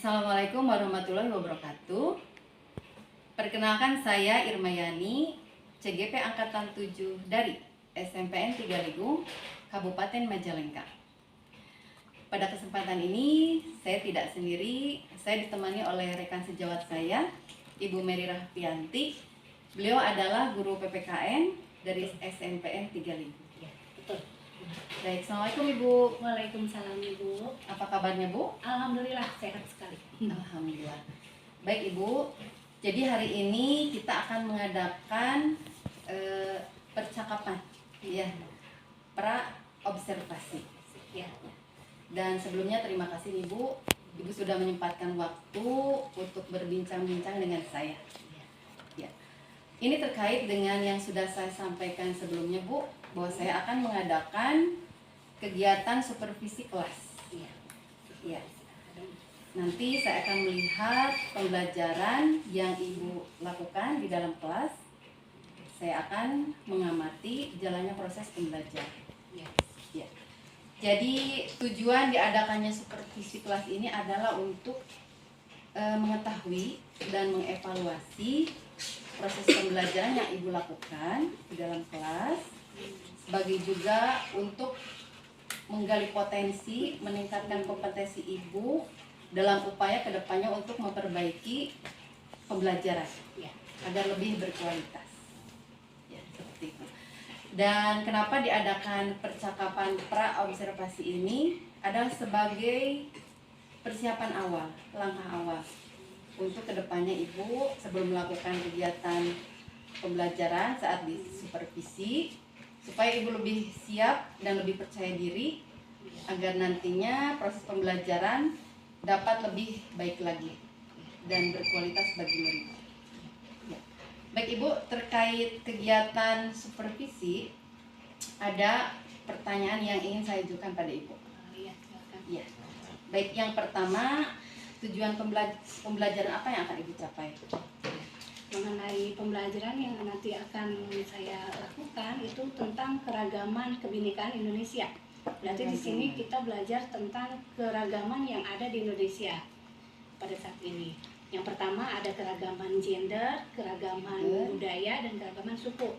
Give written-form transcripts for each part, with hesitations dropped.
Assalamualaikum warahmatullahi wabarakatuh. Perkenalkan saya Irmayani, CGP Angkatan 7 dari SMPN 3 Ligung, Kabupaten Majalengka. Pada kesempatan ini saya tidak sendiri, saya ditemani oleh rekan sejawat saya, Ibu Mary Rahpianti. Beliau adalah guru PPKN dari SMPN 3 Ligung. Ya, betul. Baik, Assalamualaikum Ibu. Waalaikumsalam Ibu. Apa kabarnya Bu? Alhamdulillah sehat sekali. Alhamdulillah. Baik Ibu, jadi hari ini kita akan mengadakan percakapan, ya, pra observasi. Ya. Dan sebelumnya terima kasih Ibu sudah menyempatkan waktu untuk berbincang-bincang dengan saya. Ya. Ini terkait dengan yang sudah saya sampaikan sebelumnya Bu, bahwa saya akan mengadakan kegiatan supervisi kelas. Ya. Nanti saya akan melihat pembelajaran yang Ibu lakukan di dalam kelas. Saya akan mengamati jalannya proses pembelajaran. Ya. Jadi tujuan diadakannya supervisi kelas ini adalah untuk mengetahui dan mengevaluasi proses pembelajaran yang Ibu lakukan di dalam kelas, sebagai juga untuk menggali potensi, meningkatkan kompetensi Ibu dalam upaya kedepannya untuk memperbaiki pembelajaran, ya, agar lebih berkualitas. Ya, seperti itu. Dan kenapa diadakan percakapan pra observasi ini adalah sebagai persiapan awal, langkah awal untuk kedepannya Ibu sebelum melakukan kegiatan pembelajaran saat di supervisi, supaya Ibu lebih siap dan lebih percaya diri agar nantinya proses pembelajaran dapat lebih baik lagi dan berkualitas bagi murid. Ya. Baik Ibu, terkait kegiatan supervisi ada pertanyaan yang ingin saya ajukan pada Ibu. Ya. Baik, yang pertama, tujuan pembelajaran apa yang akan Ibu capai? Mengenai pembelajaran yang nanti akan saya lakukan itu tentang keragaman kebinekaan Indonesia. Berarti di sini kita belajar tentang keragaman yang ada di Indonesia pada saat ini. Yang pertama ada keragaman gender, keragaman budaya, dan keragaman suku.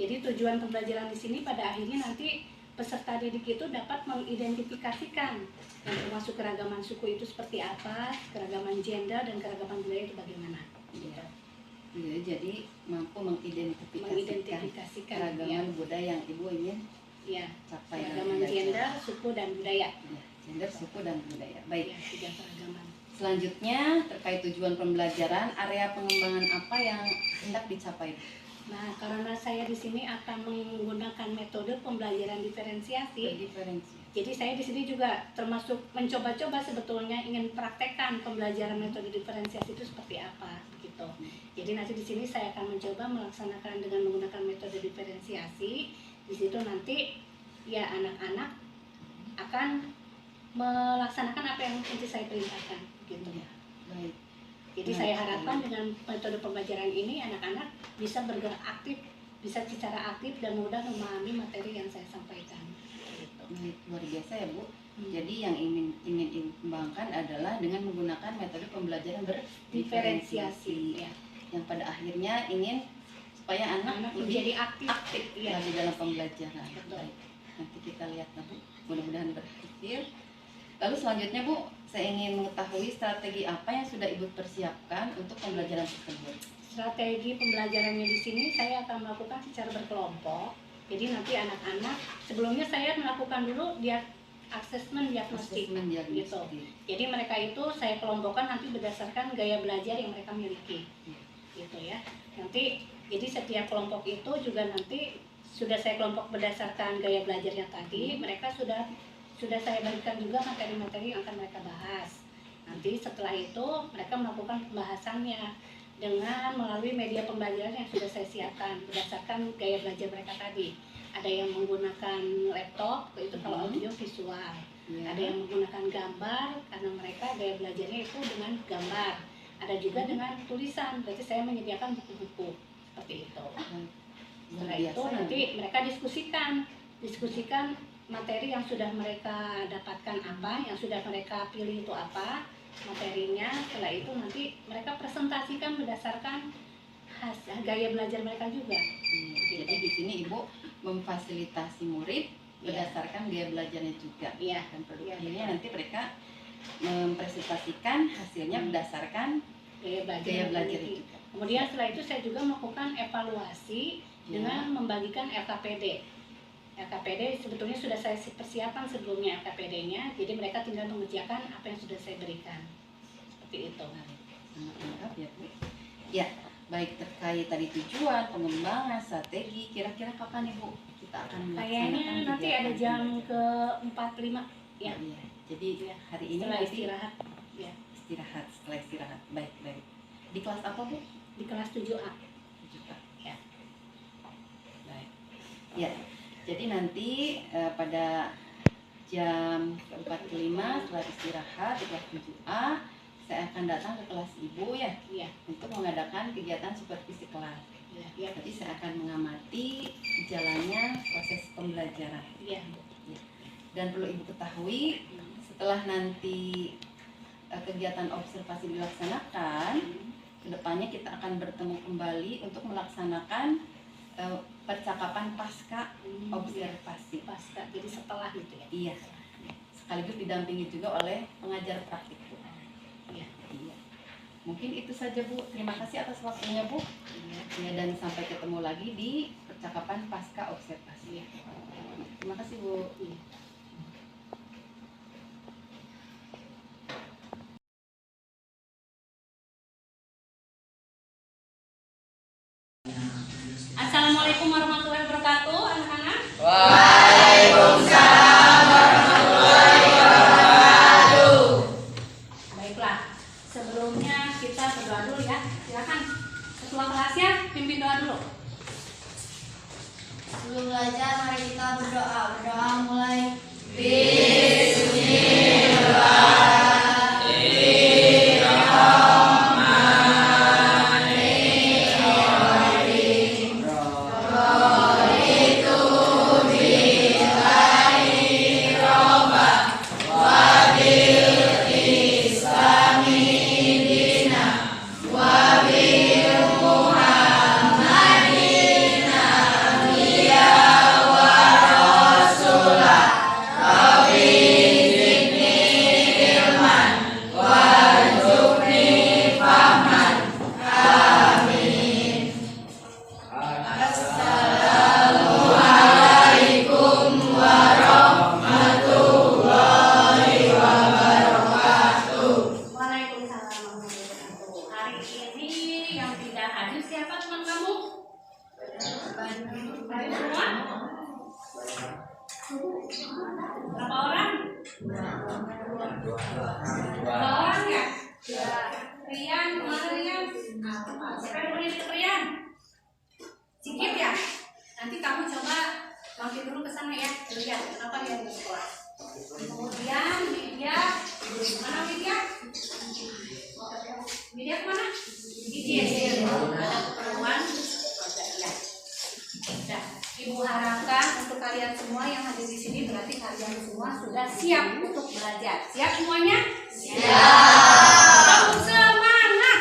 Jadi tujuan pembelajaran di sini pada akhirnya nanti peserta didik itu dapat mengidentifikasikan yang termasuk keragaman suku itu seperti apa, keragaman gender dan keragaman budaya itu bagaimana. Ya. Jadi mampu mengidentifikasikan keragaman budaya yang Ibu ingin capai. Keragaman gender, suku dan budaya. Ya, gender, suku dan budaya. Baik. Ya, 3 keragaman. Selanjutnya terkait tujuan pembelajaran, area pengembangan apa yang hendak dicapai? Nah, karena saya di sini akan menggunakan metode pembelajaran diferensiasi. Jadi saya di sini juga termasuk mencoba-coba sebetulnya ingin praktekkan pembelajaran metode diferensiasi itu seperti apa, begitu. Jadi nanti di sini saya akan mencoba melaksanakan dengan menggunakan metode diferensiasi. Di situ nanti ya anak-anak akan melaksanakan apa yang nanti saya perintahkan, gitu. Ya, baik. Jadi saya harapkan dengan metode pembelajaran ini anak-anak bisa bergerak aktif, bisa secara aktif dan mudah memahami materi yang saya sampaikan. Baik, luar biasa ya Bu. Jadi yang ingin Ibu kembangkan adalah dengan menggunakan metode pembelajaran berdiferensiasi, ya, yang pada akhirnya ingin supaya anak menjadi aktif ya, di dalam pembelajaran. Baik, nanti kita lihat Bu, mudah-mudahan berhasil. Lalu selanjutnya Bu, saya ingin mengetahui strategi apa yang sudah Ibu persiapkan untuk pembelajaran tersebut. Strategi pembelajarannya di sini saya akan melakukan secara berkelompok. Jadi nanti anak-anak, sebelumnya saya melakukan dulu asesmen diagnostik, gitu. Jadi mereka itu saya kelompokkan nanti berdasarkan gaya belajar yang mereka miliki, gitu ya. Nanti jadi setiap kelompok itu juga nanti sudah saya kelompok berdasarkan gaya belajarnya tadi. Mereka sudah saya berikan juga materi-materi yang akan mereka bahas. Nanti setelah itu mereka melakukan pembahasannya dengan melalui media pembelajaran yang sudah saya siapkan berdasarkan gaya belajar mereka tadi. Ada yang menggunakan laptop, itu kalau audio visual. Ada yang menggunakan gambar, karena mereka gaya belajarnya itu dengan gambar. Ada juga dengan tulisan, berarti saya menyediakan buku-buku seperti itu. Setelah itu nanti mereka diskusikan materi yang sudah mereka dapatkan apa, yang sudah mereka pilih itu apa. materinya. Setelah itu nanti mereka presentasikan berdasarkan gaya belajar mereka juga. Jadi di sini Ibu memfasilitasi murid berdasarkan gaya belajarnya juga. Dan pada akhirnya nanti mereka mempresentasikan hasilnya berdasarkan gaya belajar juga. Kemudian setelah itu saya juga melakukan evaluasi dengan membagikan RKPD. RKPD sebetulnya sudah saya persiapkan sebelumnya RKPD-nya, jadi mereka tinggal mengerjakan apa yang sudah saya berikan. Seperti itu. Sangat lengkap ya Bu. Ya, baik terkait tadi tujuan, pengembangan, strategi, kira-kira kapan Ibu kita akan melaksanakan? Kayaknya nanti ada jam ke 45 ya. Iya. Jadi hari ini setelah nanti istirahat. Ya. Setelah istirahat. Baik. Di kelas apa Bu? Di kelas 7A. 7A. Ya. Baik. Ya. Jadi nanti pada jam 45 setelah istirahat di kelas 7A saya akan datang ke kelas Ibu ya, untuk mengadakan kegiatan supervisi kelas. Jadi saya akan mengamati jalannya proses pembelajaran. Dan perlu Ibu ketahui, setelah nanti kegiatan observasi dilaksanakan, kedepannya kita akan bertemu kembali untuk melaksanakan percakapan pasca observasi. Jadi setelah itu ya. Iya. Sekaligus didampingi juga oleh pengajar praktik. Iya. Mungkin itu saja Bu. Terima kasih atas waktunya Bu. Ya, dan sampai ketemu lagi di percakapan pasca observasi. Terima kasih Bu. Assalamualaikum warahmatullahi wabarakatuh, anak-anak. Waalaikumsalam warahmatullahi wabarakatuh. Baiklah, sebelumnya kita berdoa dulu ya. Silakan ketua kelasnya pimpin doa dulu. Sebelum belajar mari kita berdoa. Berdoa mulai. Berapa orang? Dua orang ya? Rian, mana Rian? Siapa yang punya Rian? Sikit ya? Nanti kamu coba mampir dulu ke sana ya. Lihat kenapa dia di sekolah. Kemudian Widya, mana Widya? Widya kemana? Widya, ada keperluan. Sudah. Ibu harapkan untuk kalian semua yang hadir di sini berarti kalian semua sudah siap untuk belajar. Siap semuanya? Siap. Kamu semangat.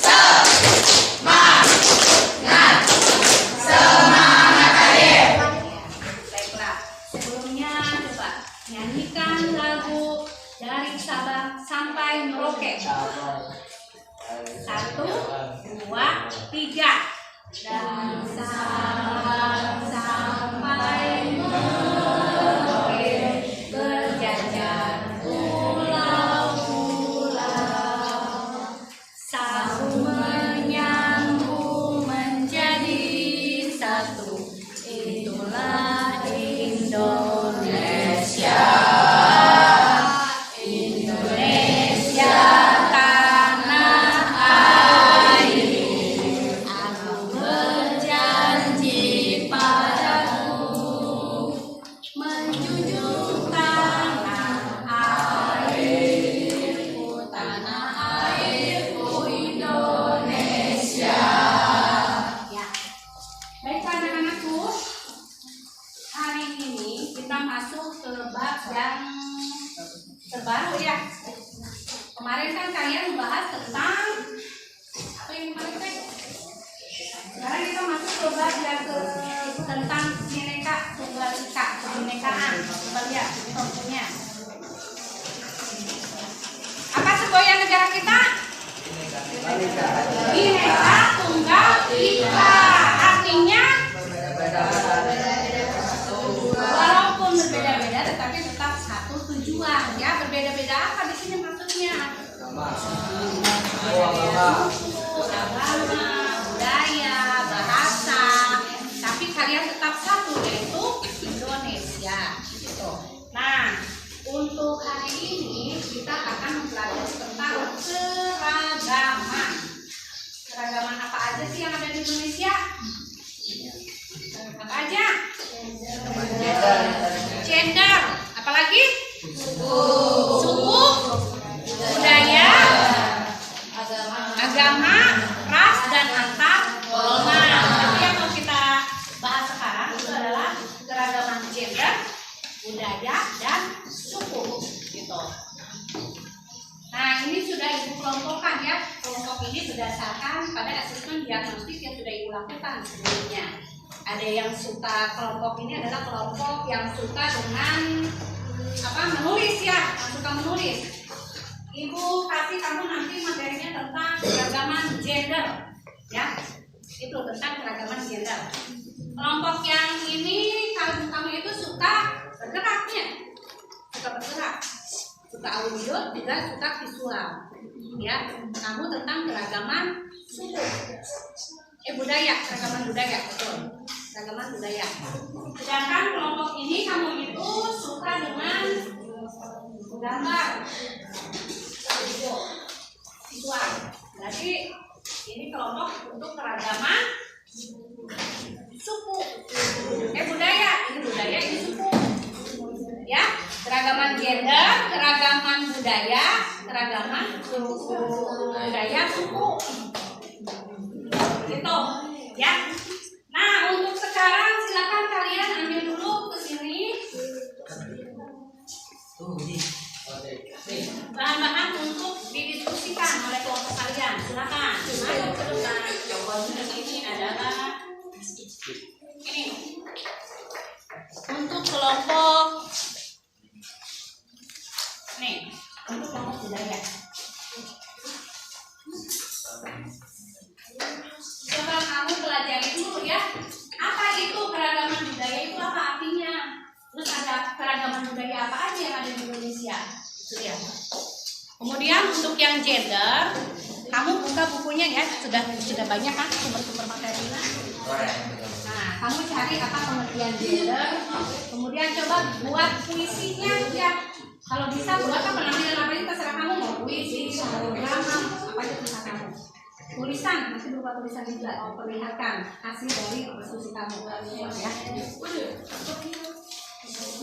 Semangat. Semangat adik. Baiklah. Sebelumnya coba nyanyikan lagu dari Sabang sampai Merauke. 1, 2, 3. Dan Sabang sampai Merauke berjajar pulau-pulau, satu menyambung menjadi satu, itulah Indonesia. Indonesia tanah air, aku berjanji padamu menjunjung tanah airku Indonesia. Ya, baiklah anak-anakku, hari ini kita masuk ke bab yang terbaru ya. Kemarin kan kalian membahas tentang apa yang kemarin teh? Sekarang kita masuk ke bab yang tentang bineka tunggal ika, kebinekaan. Coba lihat contohnya. Apa semboyan negara kita? Bineka tunggal ika. Artinya walaupun berbeda-beda tetapi tetap satu tujuan. Ya, berbeda-beda apa di sini maksudnya? Agama, budaya, bahasa, tapi kalian tetap satu yaitu Indonesia. Gitu. Nah, untuk hari ini kita akan mempelajari tentang keragaman. Keragaman apa aja sih yang ada di Indonesia? Apa aja? Gender. Apalagi? Suku, budaya, agama, ras, dan antar golongan. Tapi yang mau kita bahas sekarang itu adalah keragaman gender, budaya, dan suku. Gitu. Nah, ini sudah ibu kelompokkan ya. Kelompok ini berdasarkan pada asesmen diagnostik yang sudah ibu lakukan sebelumnya. Ada yang suka, kelompok ini adalah kelompok yang suka dengan menulis ya, yang suka menulis. Ibu kasih kamu nanti materinya tentang keragaman gender, ya, itu tentang keragaman gender. Kelompok yang ini kalau kamu itu suka bergeraknya, suka bergerak, suka audio juga suka visual, ya. Kamu tentang keragaman suku, budaya, keragaman budaya, betul. Keragaman budaya. Sedangkan kelompok ini kamu itu suka dengan gambar, visual. Jadi ini kelompok untuk keragaman suku. Budaya, ini budaya, ini suku. Ya, keragaman gender, keragaman budaya, keragaman budaya suku. Gitu, ya. Nah, untuk sekarang silakan kalian ambil dulu ke sini bahan-bahan untuk didiskusikan oleh kelompok kalian. Silakan. Ayo ke depan. Ini adalah ini untuk kelompok untuk kelompok budaya. Coba kamu pelajari dulu ya. Apa itu keragaman budaya, itu apa artinya? Terus ada keragaman budaya apa aja yang ada di Indonesia? Itu ya. Kemudian untuk yang gender, kamu buka bukunya ya, sudah banyak kan sumber-sumber materinya. Nah, kamu cari apa pengertian gender, kemudian coba buat puisinya ya. Kalau bisa buat penampilan apa itu terserah kamu, mau puisi, mau drama, apa itu terserah kamu. Tulisan, nanti berupa tulisan juga perlihatkan hasil dari diskusi kamu ya.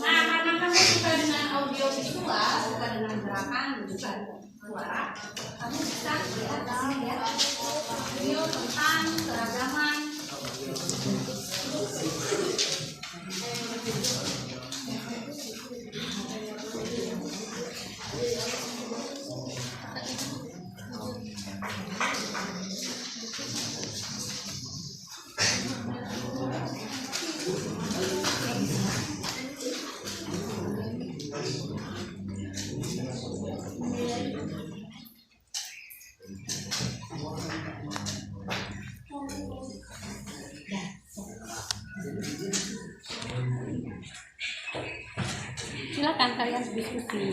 Nah, karena kamu suka dengan audio visual, suka dengan gerakan juga suara, kamu bisa lihat di sini ya video tentang keragaman silakan kalian diskusi.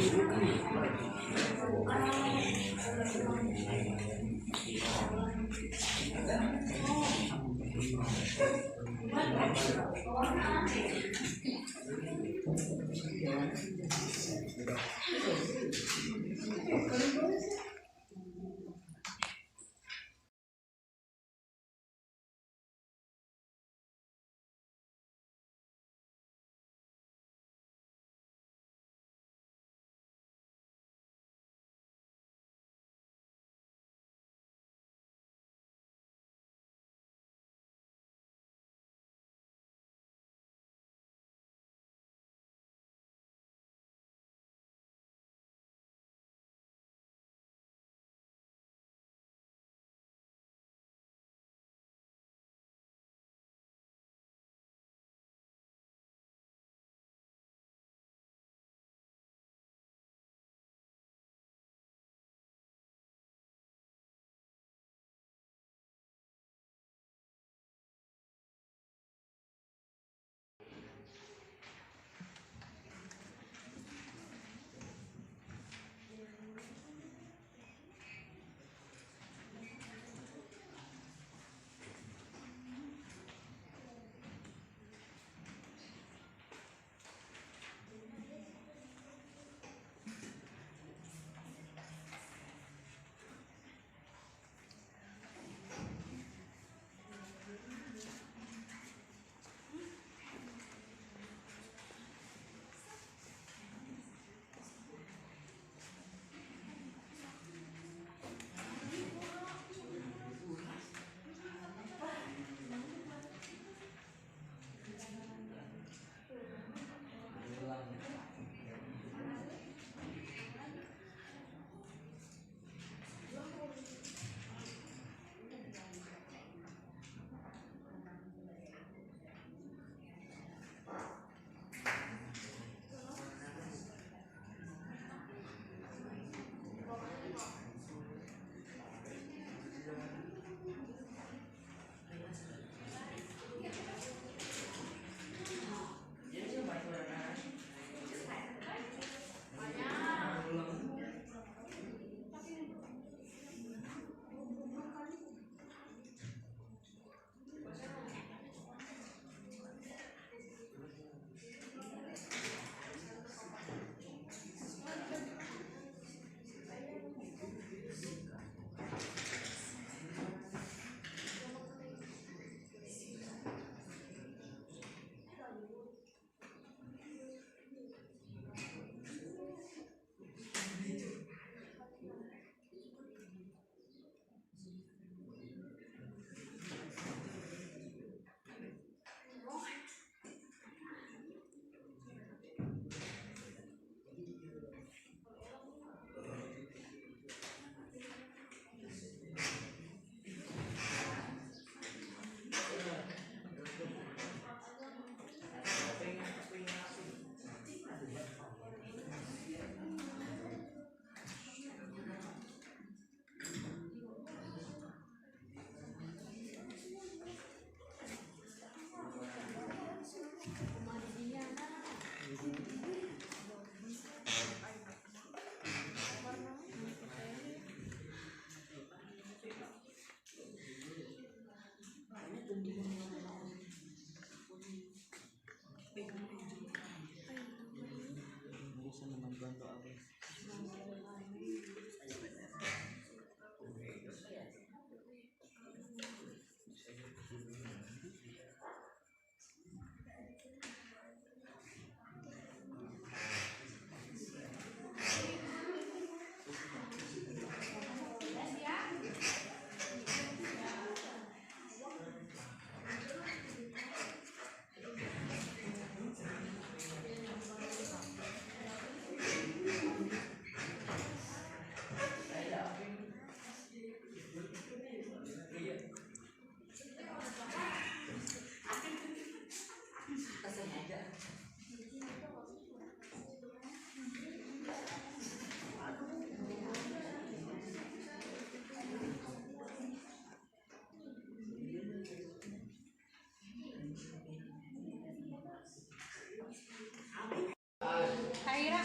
Kaira.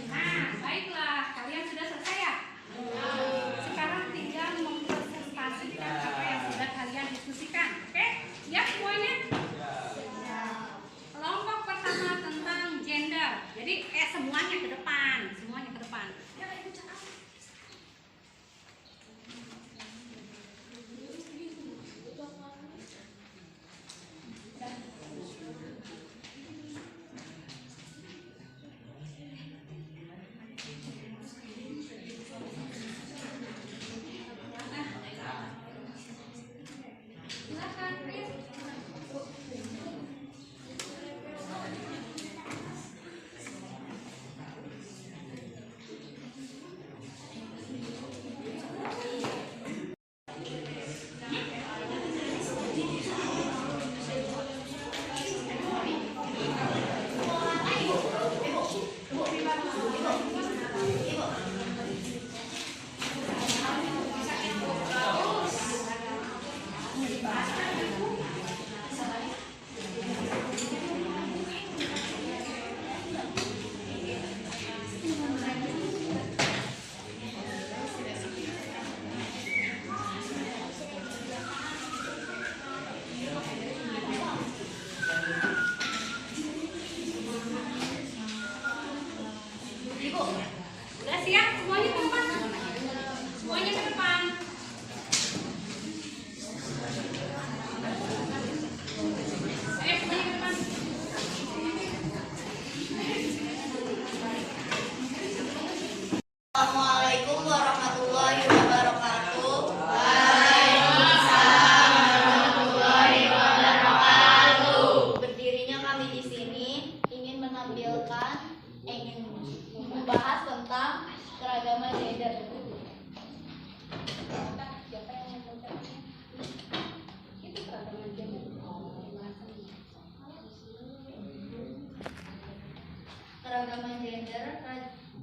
Nah, baiklah, kalian sudah selesai ya? Sekarang tinggal mempresentasikan apa yang sudah kalian diskusikan. Oke? Siap semuanya? Kelompok pertama tentang gender. Jadi semuanya ke depan, semuanya ke depan. Silakan, Chris. Ibu, udah siap? Semuanya ke depan. Semuanya ke depan. Ayo, semuanya ke depan. Assalamualaikum warahmatullahi wabarakatuh. Berdirinya kami di sini ingin membahas tentang keragaman gender. Siapa yang mau ucapnya? Itu keragaman gender. Keragaman gender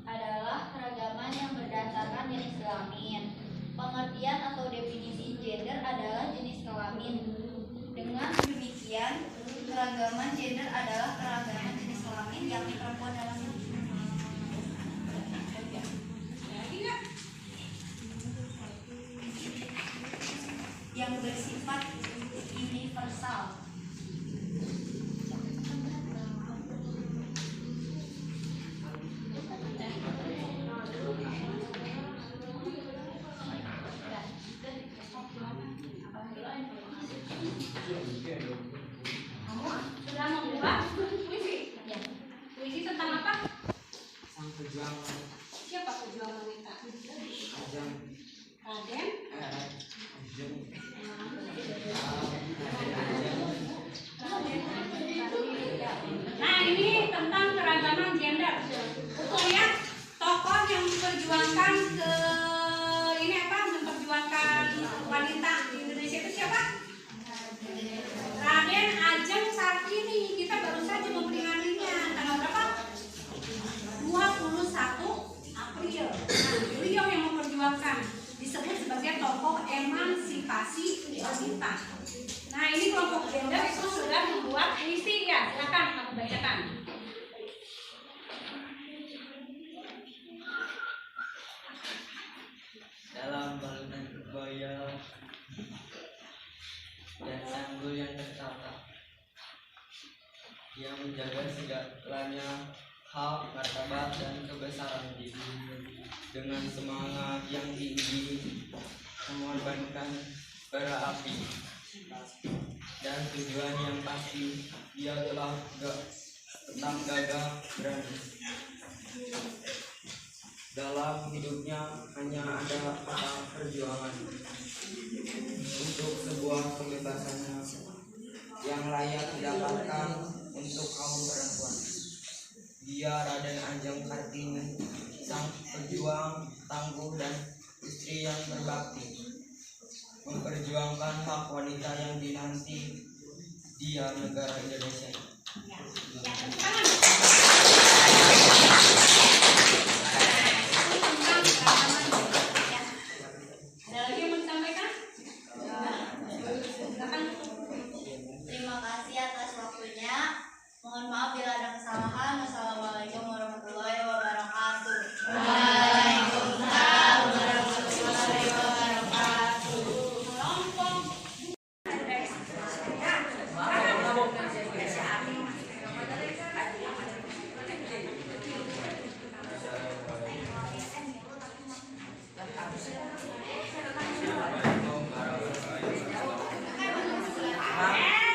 adalah keragaman yang berdasarkan jenis kelamin. Pengertian atau definisi gender adalah jenis kelamin. Dengan demikian, keragaman gender adalah keragaman jenis kelamin yakni perempuan dalam Lagi nggak? yang bersifat universal. Kamu sudah membuat puisi? Ya. Puisi tentang apa? Sang pejuang Siapa pejuang wanita? Ajeng Raden. Ajeng Nah, ini tentang keragaman gender. Untuk lihat tokoh yang memperjuangkan memperjuangkan wanita di Indonesia itu siapa? Raden Ajeng yang menjaga segalanya hak, martabat, dan kebesaran diri dengan semangat yang tinggi mengorbankan bara api dan tujuan yang pasti. Dia telah tetap gagah berani dalam hidupnya. Hanya ada kata perjuangan untuk sebuah kebebasan yang layak didapatkan untuk kaum perempuan. Dia Raden Ajeng Kartini, sang pejuang tangguh dan istri yang berbakti, memperjuangkan hak wanita yang dinanti dia negara Indonesia. Ada lagi yang mau disampaikan? Terima kasih atas waktunya. Mohon maaf bila ada kesalahan. Wassalamualaikum warahmatullahi wabarakatuh. Waalaikumsalam warahmatullahi wabarakatuh. Kelompok.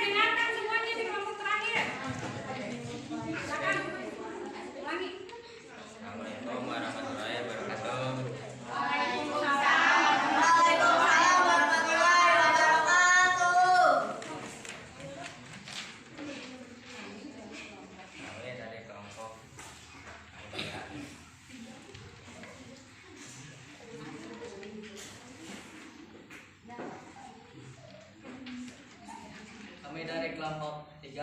Dengarkan semuanya di kelompok terakhir. Silakan. Ulangi. Assalamualaikum warahmatullahi wabarakatuh. Waalaikumsalam. Waalaikumsalam warahmatullahi wabarakatuh. Kami dari kelompok Kami dari kelompok 3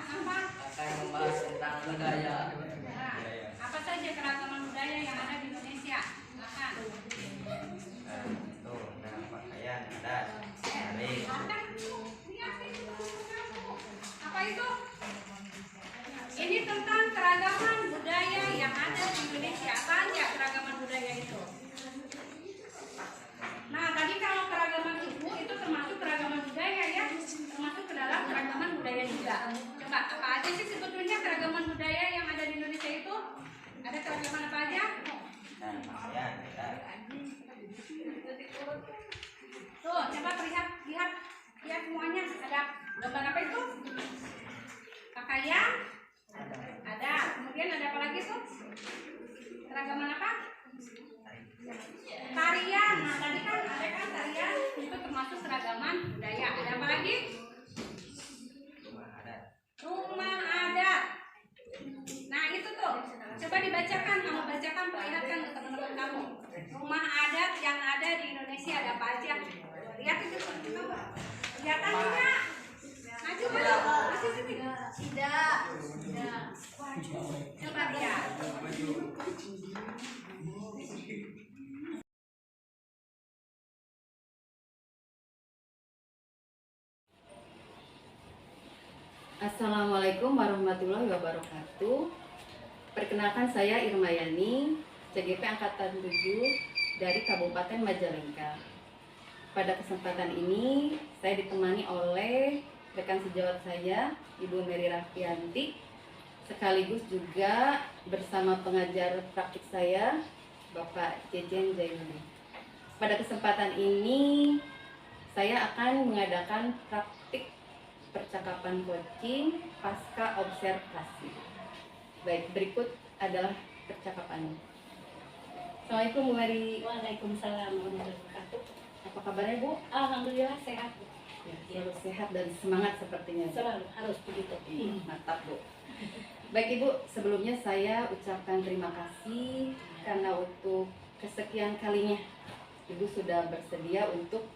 Apa? akan membahas tentang budaya. Apa saja keragaman budaya yang ada di Indonesia? Silakan. Tuh, nah pakaian adat, tari, Apa itu? Ini tentang keragaman budaya yang ada di Indonesia. Apa aja keragaman budaya itu? Nah, tadi kalau keragaman itu termasuk keragaman budaya ya, termasuk ke dalam keragaman budaya juga. Coba, apa aja sih sebetulnya keragaman budaya yang ada di Indonesia itu? Ada keragaman apa aja? pakaian adat. Tuh, coba lihat semuanya. Ada gambar apa itu? Pakaian ada. Kemudian ada apa lagi tuh? Keragaman apa? Tarian. Nah, tadi kan ada kan tarian itu termasuk keragaman budaya. Ada apa lagi? Rumah adat. Rumah adat. Nah, itu tuh. Coba dibacakan, kamu bacakan, perlihatkan ke teman-teman kamu. Rumah adat yang ada di Indonesia ada apa aja? Lihat itu. Kelihatan tidak? Maju dulu. Masih sini. Tidak. Coba lihat. Assalamualaikum warahmatullahi wabarakatuh. Perkenalkan, saya Irma Yani, CGP Angkatan 7 dari Kabupaten Majalengka. Pada kesempatan ini saya ditemani oleh rekan sejawat saya, Ibu Mary Raffianti, sekaligus juga bersama pengajar praktik saya, Bapak Jejen Zainuli. Pada kesempatan ini saya akan mengadakan praktik percakapan coaching pasca observasi. Baik, berikut adalah percakapannya. Assalamualaikum Bu Mary. Waalaikumsalam warahmatullahi wabarakatuh. Apa kabarnya Bu? Alhamdulillah sehat. Ya, selalu sehat dan semangat sepertinya. Selalu harus begitu. Mantap Bu. Baik Ibu, sebelumnya saya ucapkan terima kasih karena untuk kesekian kalinya Ibu sudah bersedia untuk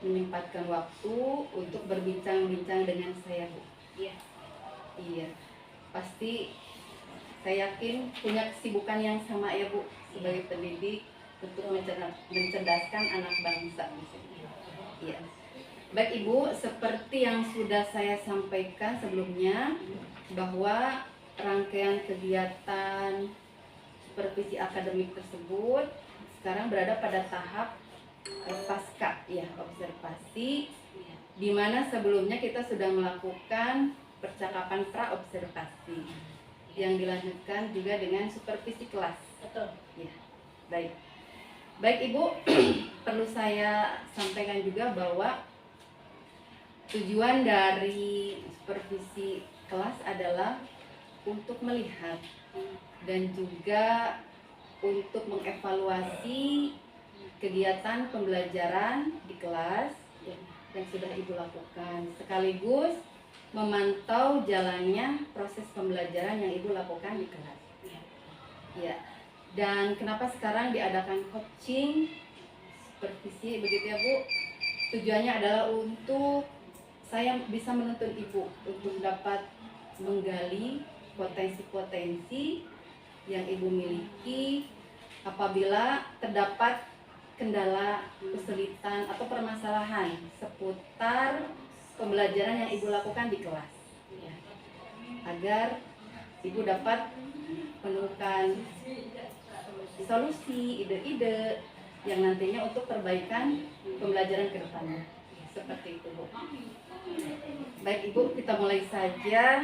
menyempatkan waktu untuk berbincang-bincang dengan saya Bu. Iya. Iya, pasti saya yakin punya kesibukan yang sama ya Bu sebagai pendidik untuk mencerdaskan anak bangsa di sini. Iya. Baik Ibu, seperti yang sudah saya sampaikan sebelumnya bahwa rangkaian kegiatan supervisi akademik tersebut sekarang berada pada tahap pasca ya observasi di mana sebelumnya kita sudah melakukan percakapan pra-observasi yang dilanjutkan juga dengan supervisi kelas. Betul. Ya, baik. Baik Ibu, perlu saya sampaikan juga bahwa tujuan dari supervisi kelas adalah untuk melihat dan juga untuk mengevaluasi kegiatan pembelajaran di kelas yang sudah Ibu lakukan, sekaligus memantau jalannya proses pembelajaran yang Ibu lakukan di kelas. Ya. Dan kenapa sekarang diadakan coaching supervisi begitu ya Bu? Tujuannya adalah untuk saya bisa menuntun Ibu untuk dapat menggali potensi-potensi yang Ibu miliki apabila terdapat kendala, kesulitan atau permasalahan seputar pembelajaran yang Ibu lakukan di kelas, ya. Agar Ibu dapat menemukan solusi, ide-ide yang nantinya untuk perbaikan pembelajaran ke depannya. Seperti itu, Bu. Baik Ibu, kita mulai saja.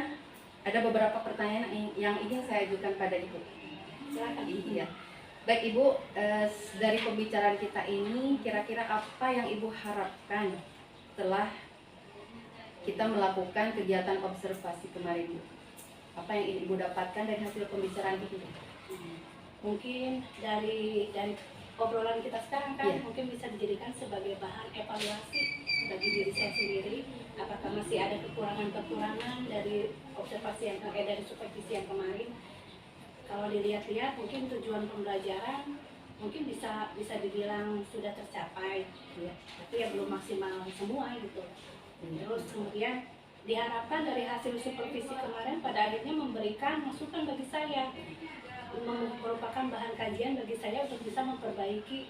Ada beberapa pertanyaan yang ingin saya ajukan pada Ibu. Silakan. Iya. Baik Ibu, dari pembicaraan kita ini kira-kira apa yang Ibu harapkan setelah kita melakukan kegiatan observasi kemarin, Bu? Apa yang Ibu dapatkan dari hasil pembicaraan itu? Mungkin dari obrolan kita sekarang kan, Iya. mungkin bisa dijadikan sebagai bahan evaluasi bagi diri saya sendiri. Apakah masih ada kekurangan-kekurangan dari observasi dari supervisi yang kemarin? Kalau dilihat-lihat, mungkin tujuan pembelajaran mungkin bisa dibilang sudah tercapai, Ya. tapi ya belum maksimal semua gitu. Terus kemudian diharapkan dari hasil supervisi kemarin pada akhirnya memberikan masukan bagi saya, merupakan bahan kajian bagi saya untuk bisa memperbaiki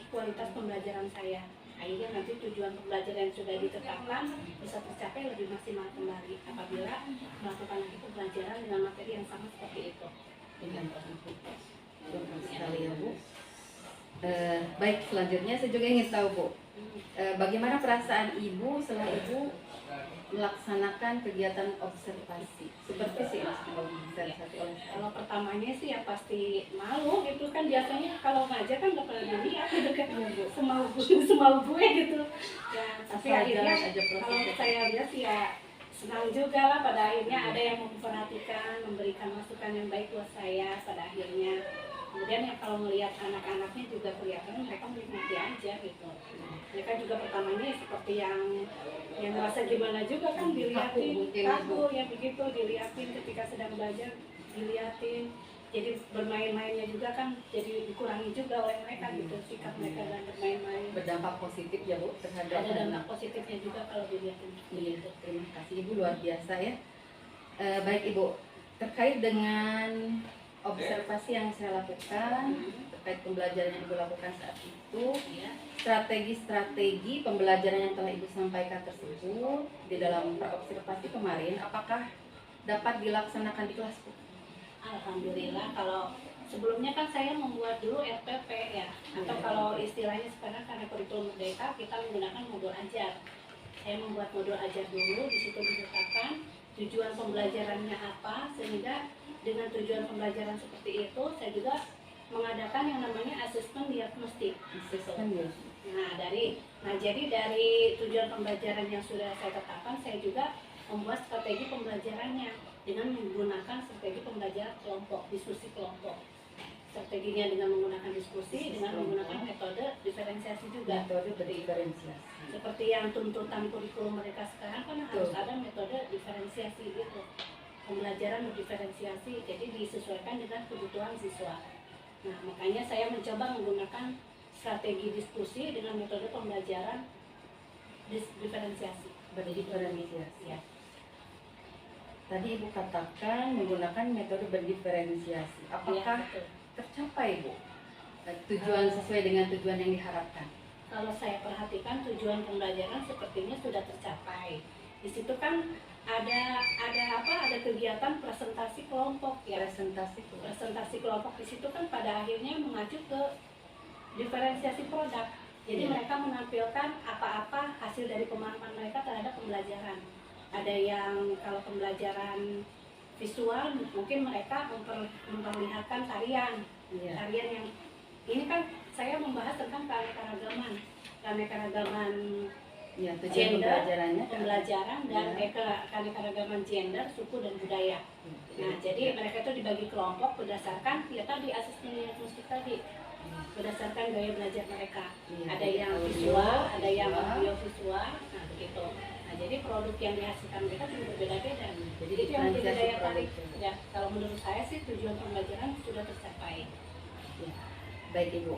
kualitas pembelajaran saya. Akhirnya nanti tujuan pembelajaran yang sudah ditetapkan bisa tercapai lebih maksimal kembali apabila melakukan lagi pembelajaran dengan materi yang sama seperti itu. Terima kasih sekali ya Bu. Baik, selanjutnya saya juga ingin tahu Bu, bagaimana perasaan Ibu setelah Ibu melaksanakan kegiatan observasi supervisi observasi oleh saya? Kalau pertamanya sih ya pasti malu gitu kan, biasanya kalau ngajar kan nggak pernah dilihat gitu kan, semau gue gitu ya, tapi akhirnya kalau saya lihat sih ya senang juga lah, pada akhirnya ada yang memperhatikan, memberikan masukan yang baik buat saya pada akhirnya. Kemudian ya kalau melihat anak-anaknya juga kelihatan mereka menikmati aja gitu. Mereka juga pertamanya seperti yang merasa gimana juga kan, dilihatin kaku ya begitu, dilihatin ketika sedang belajar, dilihatin. Jadi bermain-mainnya juga kan jadi dikurangi juga oleh mereka gitu, sikap mereka dan bermain-main. Berdampak positif ya Bu terhadap Ada dampak positifnya juga kalau dilihatin. Iya, terima kasih Ibu, luar biasa ya. Baik Ibu, terkait dengan observasi yang saya lakukan terkait pembelajaran yang Ibu lakukan saat itu, strategi-strategi pembelajaran yang telah Ibu sampaikan tersebut di dalam observasi kemarin, apakah dapat dilaksanakan di kelas Bu? Alhamdulillah, kalau sebelumnya kan saya membuat dulu RPP ya, atau kalau istilahnya sekarang karena kurikulum merdeka kita menggunakan modul ajar. Saya membuat modul ajar dulu, di situ ditetapkan tujuan pembelajarannya apa, sehingga dengan tujuan pembelajaran seperti itu saya juga mengadakan yang namanya asesmen diagnostik. Jadi dari tujuan pembelajaran yang sudah saya tetapkan, saya juga membuat strategi pembelajarannya dengan menggunakan strategi pembelajaran kelompok, diskusi kelompok. Strateginya dengan menggunakan diskusi, dengan menggunakan metode diferensiasi juga. Metode berdiferensiasi. Seperti yang tuntutan kurikulum mereka sekarang kan harus ada metode diferensiasi itu. Pembelajaran berdiferensiasi, jadi disesuaikan dengan kebutuhan siswa. Nah, makanya saya mencoba menggunakan strategi diskusi dengan metode pembelajaran diferensiasi. Berdiferensiasi. Ya. Tadi Ibu katakan menggunakan metode berdiferensiasi. Apakah Ya, tercapai Bu? Tujuan sesuai dengan tujuan yang diharapkan? kalau saya perhatikan tujuan pembelajaran sepertinya sudah tercapai. Di situ kan ada kegiatan presentasi kelompok ya. Presentasi kelompok di situ kan pada akhirnya mengacu ke diferensiasi produk. Jadi mereka menampilkan apa-apa hasil dari pemahaman mereka terhadap pembelajaran. Ada yang kalau pembelajaran visual mungkin mereka memperlihatkan tarian Iya. yang ini kan saya membahas tentang keanekaragaman Ya, tujuan gender, pembelajarannya pembelajaran dan Ya. keanekaragaman gender, suku dan budaya. Nah, jadi mereka itu dibagi kelompok berdasarkan ya tadi asesmen diagnostik tadi, berdasarkan gaya belajar mereka. Iya, Ada yang audio, visual, ada yang visual. audio visual, nah begitu. Nah, jadi produk yang dihasilkan mereka juga berbeda-beda. Jadi Itu yang menjadi diferensiasi daya tarik. produk. Ya, kalau menurut saya sih tujuan pembelajaran sudah tercapai. Ya. Baik Ibu,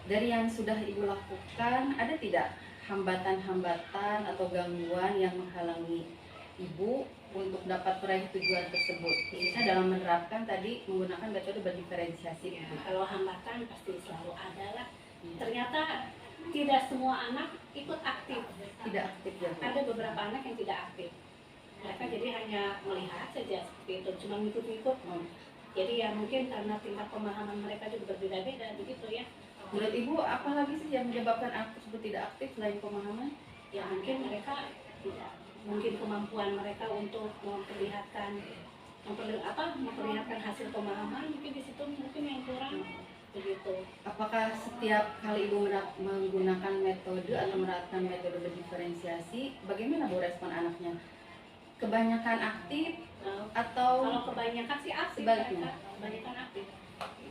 dari yang sudah Ibu lakukan, ada tidak hambatan-hambatan atau gangguan yang menghalangi Ibu untuk dapat meraih tujuan tersebut? Khususnya dalam menerapkan tadi menggunakan metode berdiferensiasi. Ya, Ibu. kalau hambatan pasti selalu ada lah. Ternyata tidak semua anak ikut aktif. Tidak aktif ya Bu? Ada beberapa anak yang tidak aktif. Mereka jadi hanya melihat saja seperti itu, cuma ngikut-ngikut. Jadi ya mungkin karena tingkat pemahaman mereka juga berbeda-beda begitu ya. Menurut Ibu, apa lagi sih yang menyebabkan anak tersebut tidak aktif selain pemahaman? Ya mungkin mereka tidak, mungkin kemampuan mereka untuk memperlihatkan hasil pemahaman mungkin di situ mungkin yang kurang begitu. Apakah setiap kali Ibu menggunakan metode atau menerapkan metode berdiferensiasi, bagaimana Bu respon anaknya? Kebanyakan aktif atau Kalau kebanyakan sih aktif, sebaliknya? mereka kebanyakan aktif.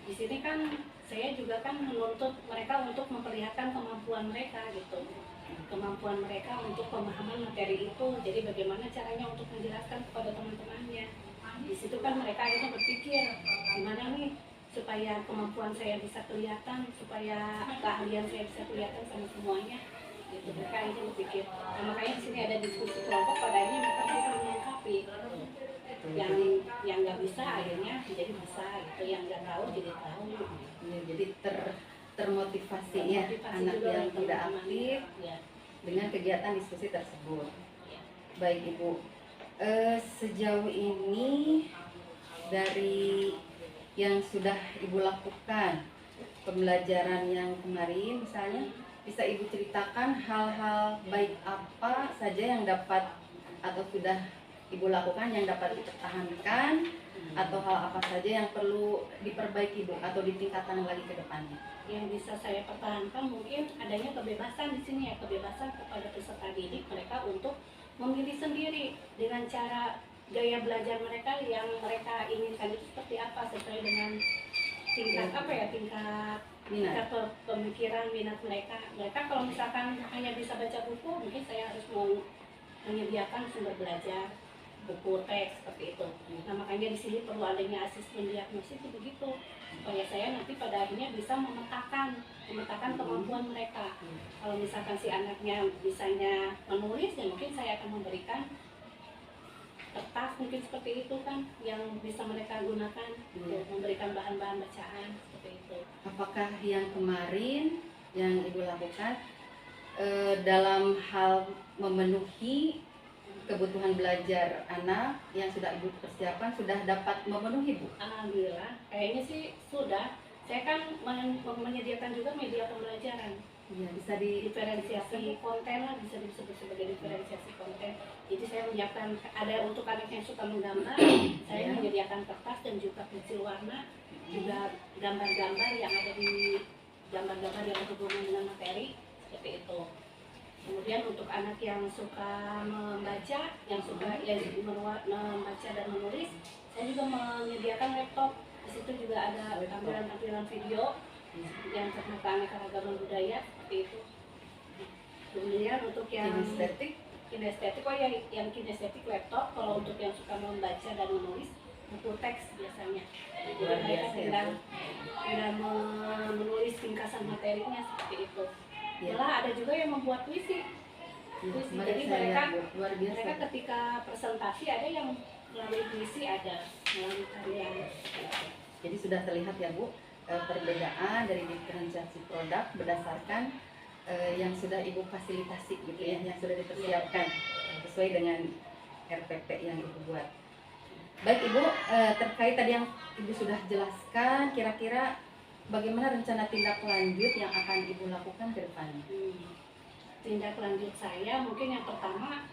Di sini kan saya juga kan menuntut mereka untuk memperlihatkan kemampuan mereka gitu, kemampuan mereka untuk pemahaman materi itu. Jadi bagaimana caranya untuk menjelaskan kepada teman-temannya. Di situ kan mereka akhirnya berpikir gimana nih supaya kemampuan saya bisa kelihatan, supaya keahlian saya bisa kelihatan sama semuanya. Gitu, mereka akhirnya berpikir. Nah, makanya di sini ada diskusi kelompok, pada akhirnya mereka bisa melengkapi. Yang nggak bisa akhirnya jadi bisa, gitu. Yang nggak tahu jadi tahu. Ya, jadi termotivasi ya Motivasi anak juga yang oleh tidak teman-temannya. aktif Ya. dengan kegiatan diskusi tersebut. Ya. Baik Ibu, sejauh ini dari yang sudah Ibu lakukan pembelajaran yang kemarin misalnya, bisa Ibu ceritakan hal-hal baik apa saja yang dapat atau sudah Ibu lakukan yang dapat dipertahankan, atau hal apa saja yang perlu diperbaiki Bu atau ditingkatkan lagi ke depannya? Yang bisa saya pertahankan mungkin adanya kebebasan di sini ya, kebebasan kepada peserta didik mereka untuk memilih sendiri dengan cara gaya belajar mereka yang mereka inginkan itu seperti apa, sesuai dengan tingkat tingkat pemikiran minat mereka. Mereka kalau misalkan hanya bisa baca buku, mungkin saya harus menyediakan sumber belajar, buku teks seperti itu. Nah makanya di sini perlu adanya asesmen diagnosis itu begitu, supaya saya nanti pada akhirnya bisa memetakan kemampuan mereka. Kalau misalkan si anaknya bisanya menulis, ya mungkin saya akan memberikan kertas mungkin seperti itu kan yang bisa mereka gunakan untuk memberikan bahan-bahan bacaan seperti itu. Apakah yang kemarin yang Ibu lakukan dalam hal memenuhi kebutuhan belajar anak yang sudah Ibu persiapkan sudah dapat memenuhi Bu? Alhamdulillah, kayaknya sih sudah. Saya kan menyediakan juga media pembelajaran. Iya, bisa di Diferensiasi konten lah, bisa disebut sebagai diferensiasi konten. Jadi saya menyiapkan, ada untuk anak yang suka menggambar, saya menyediakan kertas dan juga pensil warna, juga gambar-gambar yang ada di gambar-gambar yang berhubungan dengan materi seperti itu. Kemudian untuk anak yang suka membaca, yang suka membaca dan menulis, saya juga menyediakan laptop. Di situ juga ada tampilan-tampilan video yang tentang keanekaragaman budaya seperti itu. Kemudian untuk yang kinestetik, oh ya, yang kinestetik laptop. Kalau untuk yang suka membaca dan menulis, buku teks biasanya. Jadi mereka tinggal menulis ringkasan materinya seperti itu. Malah ada juga yang membuat puisi. Jadi mereka ketika presentasi ada yang melalui puisi, ada melalui tarian. Jadi sudah terlihat ya Bu, perbedaan dari diferensiasi produk berdasarkan yang sudah Ibu fasilitasi gitu ya, yang sudah dipersiapkan sesuai dengan RPP yang Ibu buat. Baik Ibu, terkait tadi yang Ibu sudah jelaskan, kira-kira bagaimana rencana tindak lanjut yang akan Ibu lakukan ke depannya? tindak lanjut saya mungkin yang pertama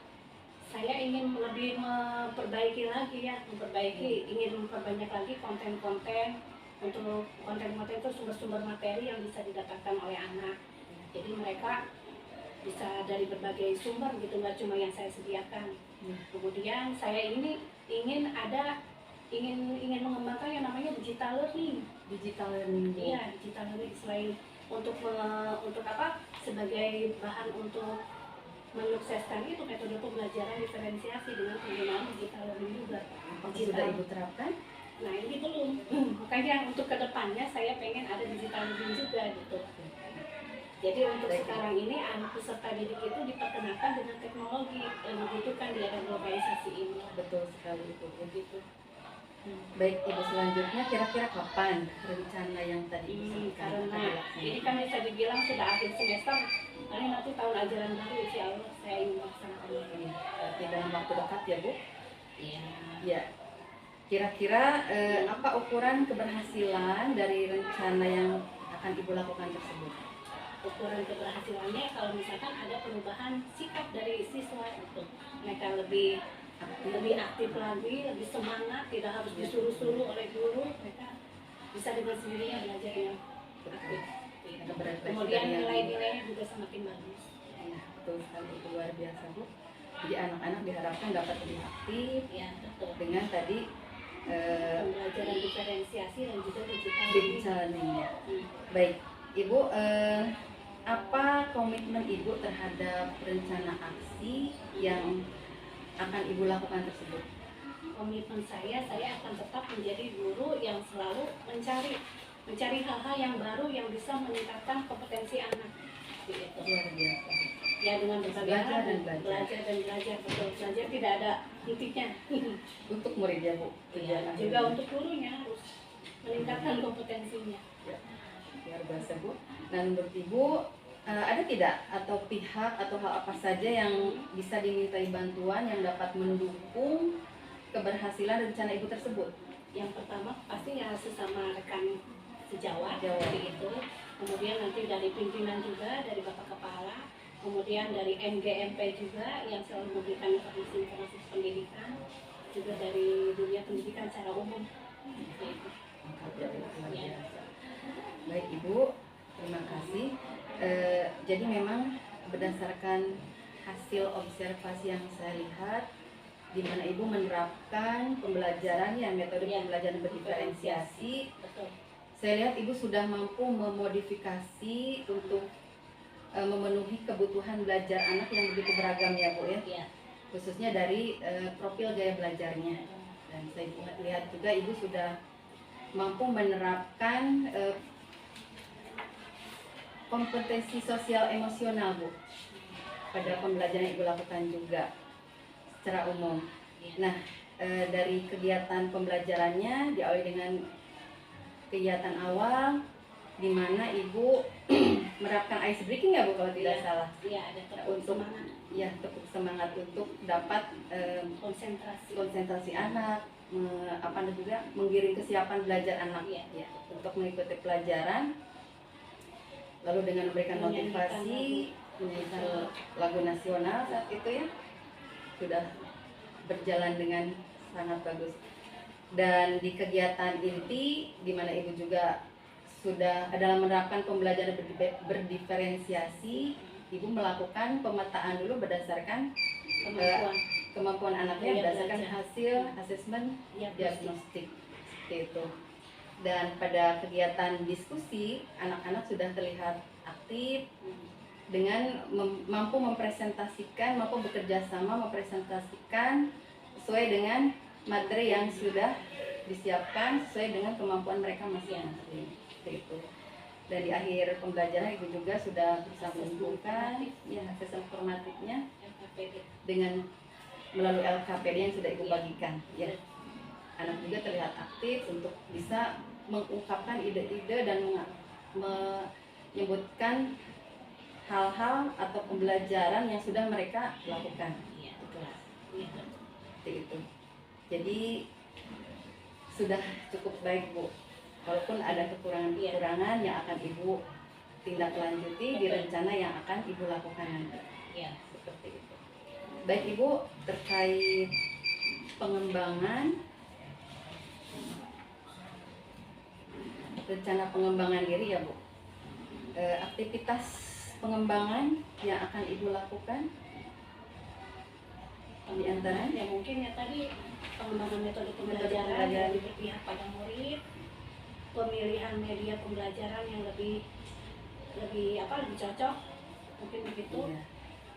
saya ingin lebih memperbaiki lagi ya, ingin memperbanyak lagi konten-konten untuk konten-konten itu sumber-sumber materi yang bisa didapatkan oleh anak. Jadi mereka bisa dari berbagai sumber gitu, nggak cuma yang saya sediakan. Kemudian saya ini ingin mengembangkan yang namanya digital learning. Digital learning. Iya, digital learning selain untuk apa? Sebagai bahan untuk menyukseskan itu metode pembelajaran diferensiasi dengan penggunaan digital learning juga. Apakah sudah Ibu terapkan? Nah ini belum. Makanya untuk kedepannya saya pengen ada digital learning juga gitu. Jadi untuk sekarang ini anak peserta didik itu diperkenalkan dengan teknologi yang dibutuhkan di era globalisasi ini. Betul sekali Ibu, begitu. Baik Ibu, selanjutnya kira-kira kapan rencana yang tadi Ibu sampaikan Karena ini kan bisa dibilang sudah akhir semester, karena nanti tahun ajaran baru insya Allah saya ingin melaksanakan ini. Berarti dalam waktu dekat ya Bu? Iya. Ya. Kira-kira apa ukuran keberhasilan dari rencana yang akan Ibu lakukan tersebut? Ukuran keberhasilannya kalau misalkan ada perubahan sikap dari siswa itu, mereka lebih aktif lagi, lebih semangat, tidak harus disuruh-suruh oleh guru, mereka bisa dengan sendirinya belajar yang aktif. Kemudian nilai-nilainya juga semakin bagus. Ya, betul sekali, itu luar biasa Bu. Jadi anak-anak diharapkan dapat lebih aktif Ya, betul. dengan tadi Pembelajaran diferensiasi dan juga digital learning ya. Baik, Ibu, apa komitmen Ibu terhadap rencana aksi yang akan Ibu lakukan tersebut? Komitmen saya akan tetap menjadi guru yang selalu mencari hal-hal yang baru yang bisa meningkatkan kompetensi anak. Gitu. Luar biasa. Ya dengan berbagai Belajar hal, dan belajar. belajar, betul. Belajar tidak ada hentinya. Untuk muridnya Bu. Ya, juga untuk gurunya harus meningkatkan kompetensinya. Ya, luar biasa Bu. Nah menurut Ibu ada tidak atau pihak atau hal apa saja yang bisa dimintai bantuan yang dapat mendukung keberhasilan rencana Ibu tersebut? Yang pertama pasti ya sesama rekan sejawat itu. Kemudian nanti dari pimpinan juga, dari Bapak Kepala, kemudian dari MGMP juga yang selalu memberikan informasi pendidikan, juga dari dunia pendidikan secara umum. Ya. Baik Ibu, terima kasih. Jadi memang berdasarkan hasil observasi yang saya lihat, di mana Ibu menerapkan pembelajaran yang metode pembelajaran berdiferensiasi. Betul. Saya lihat Ibu sudah mampu memodifikasi untuk memenuhi kebutuhan belajar anak yang begitu beragam ya Bu ya. Ya. Khususnya dari profil gaya belajarnya. Dan saya lihat juga Ibu sudah mampu menerapkan kompetensi sosial emosional Bu pada pembelajaran yang Ibu lakukan juga secara umum. Nah, dari kegiatan pembelajarannya diawali dengan kegiatan awal di mana Ibu menerapkan ice breaking ya Bu kalau tidak salah. Iya, ada Untuk semangat. Ya, tepuk semangat untuk dapat konsentrasi anak, dan juga menggiring kesiapan belajar anak ya, untuk mengikuti pelajaran. Lalu dengan memberikan motivasi, menyanyikan lagu nasional saat itu ya, sudah berjalan dengan sangat bagus. Dan di kegiatan inti, di mana Ibu juga sudah dalam menerapkan pembelajaran berdiferensiasi, Ibu melakukan pemetaan dulu berdasarkan kemampuan anaknya berdasarkan hasil asesmen diagnostik seperti itu. Dan pada kegiatan diskusi, anak-anak sudah terlihat aktif dengan mampu mempresentasikan, mampu bekerja sama mempresentasikan sesuai dengan materi yang sudah disiapkan sesuai dengan kemampuan mereka masing-masing. Seperti itu. Dan di akhir pembelajaran Ibu juga sudah bisa mengumpulkan ya hasil formatifnya dengan melalui LKPD yang sudah Ibu bagikan ya. Anak juga terlihat aktif untuk bisa mengungkapkan ide-ide dan menyebutkan hal-hal atau pembelajaran yang sudah mereka lakukan. Seperti itu. Jadi sudah cukup baik Bu. Walaupun ada kekurangan-kekurangan yang akan Ibu ditindaklanjuti di rencana yang akan Ibu lakukan nanti. Ya. Seperti itu. Baik Ibu, terkait pengembangan rencana pengembangan diri ya Bu. Aktivitas pengembangan yang akan Ibu lakukan di antaranya Ya mungkin ya tadi pengembangan metode pembelajaran. pembelajaran yang lebih berpihak pada murid, pemilihan media pembelajaran yang lebih cocok, mungkin begitu. Iya.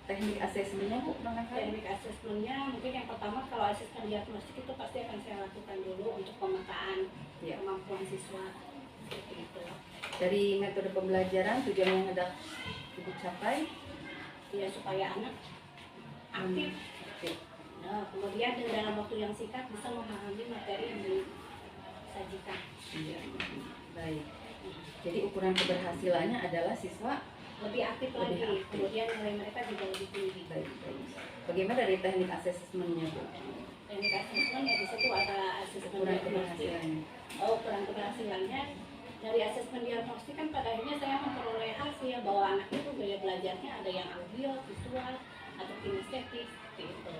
Teknik asesmennya Bu, barangkali. Teknik asesmennya mungkin yang pertama, kalau asesmen diagnostik itu pasti akan saya lakukan dulu untuk pemetaan Iya. kemampuan siswa seperti itu. Dari metode pembelajaran tujuan yang hendak Ibu capai Ya supaya anak aktif. aktif. Nah, kemudian dengan dalam waktu yang singkat bisa memahami materi yang disajikan. Iya. Baik. Jadi ukuran keberhasilannya adalah siswa Lebih aktif Lebih lagi, aktif. kemudian nilai mereka juga lebih tinggi. baik. Bagaimana dari teknik asesmennya Bu? Teknik asesmen ya di situ ada asesmen Ukuran diagnostik. keberhasilannya. Ukuran keberhasilannya dari asesmen diagnostik kan pada akhirnya saya memperoleh hasil bahwa anak itu gaya belajarnya ada yang audio, visual, atau kinestetik gitu.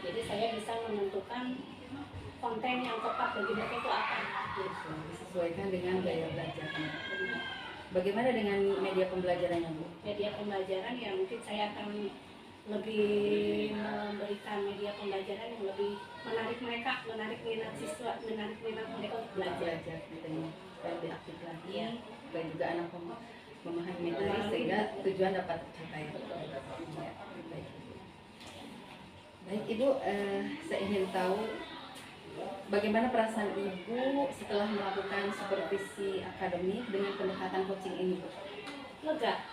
Jadi saya bisa menentukan konten yang tepat bagi mereka itu apa. Gitu. Disesuaikan dengan gaya belajarnya. Benar. Bagaimana dengan media pembelajarannya Bu? Media pembelajaran ya mungkin saya akan lebih memberikan media pembelajaran yang lebih menarik mereka, menarik minat siswa, menarik minat mereka untuk belajar. Gitu ya. Supaya lebih aktif lagi. Iya. Supaya juga anak memahami materi sehingga tujuan dapat tercapai. Ya, baik. Baik Ibu, saya ingin tahu bagaimana perasaan Ibu setelah melakukan supervisi akademik dengan pendekatan coaching ini Bu? Lega,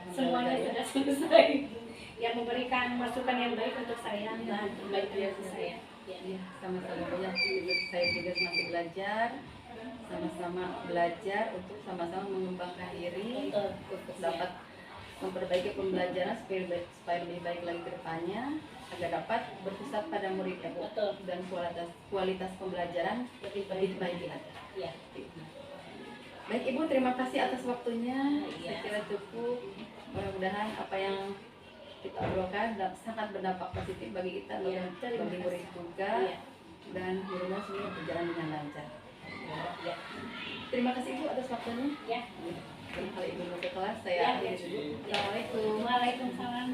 semuanya sudah selesai. Yang memberikan masukan yang baik untuk saya dan perbaikan untuk saya. Iya, sama-sama Bu ya. Saya juga masih belajar, sama-sama belajar untuk sama-sama mengembangkan diri Betul. untuk dapat memperbaiki pembelajaran supaya lebih baik lagi ke depannya agar dapat berpusat pada murid ya Bu. Betul. Dan kualitas pembelajaran Lebih lebih baik. baik lagi. Ya. Baik Ibu, terima kasih atas waktunya. Iya. Saya kira cukup. Mudah-mudahan apa yang kita obrolkan sangat berdampak positif bagi kita, Iya, terima bagi kasih. murid juga, Iya. dan mudah-mudahan semuanya berjalan dengan lancar. Ya. Terima kasih Ibu atas waktunya. Ya. Dan kalau Ibu mau ke kelas, Ya. saya akhiri dulu. Assalamualaikum. Waalaikumsalam.